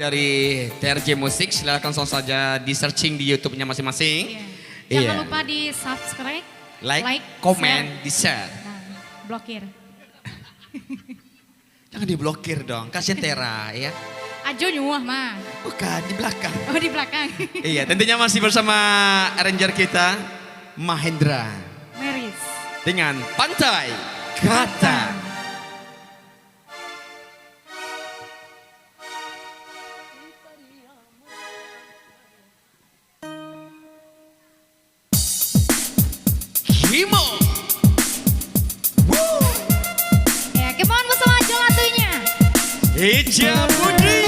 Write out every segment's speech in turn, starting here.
Dari TRJ Musik, silakan langsung saja di searching di YouTube-nya masing-masing. Jangan lupa di subscribe, like, komen, di share. Nah, blokir. Jangan diblokir dong, kasihan Tera ya. Ajo nyuah mah. Bukan, di belakang. Oh di belakang. Iya, tentunya masih bersama arranger kita, Mahendra. Meris. Dengan Pantai Kata. Kimo. Ya, kemauan bersama Jelatunya. Eja Budi.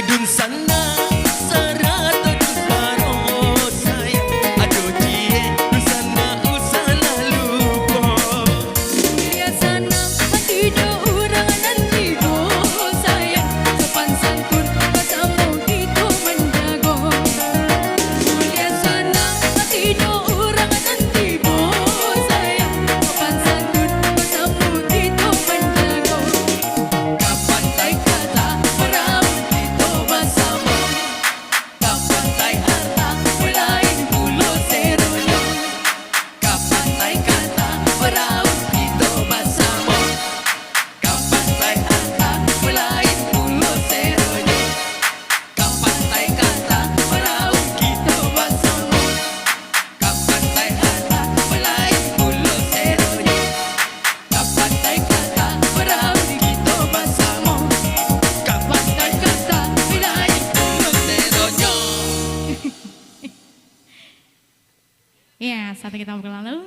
Dun sana sarado dusaro sayang ado cie dun sana usala lupo Mulia sana hati do urang nanti do sayang sopan santun kasamu itu menjago Mulia sana hati do urang nanti do sayang sopan santun kasamu itu menjago Kapan tai kata orang Ya, saat kita berlalu.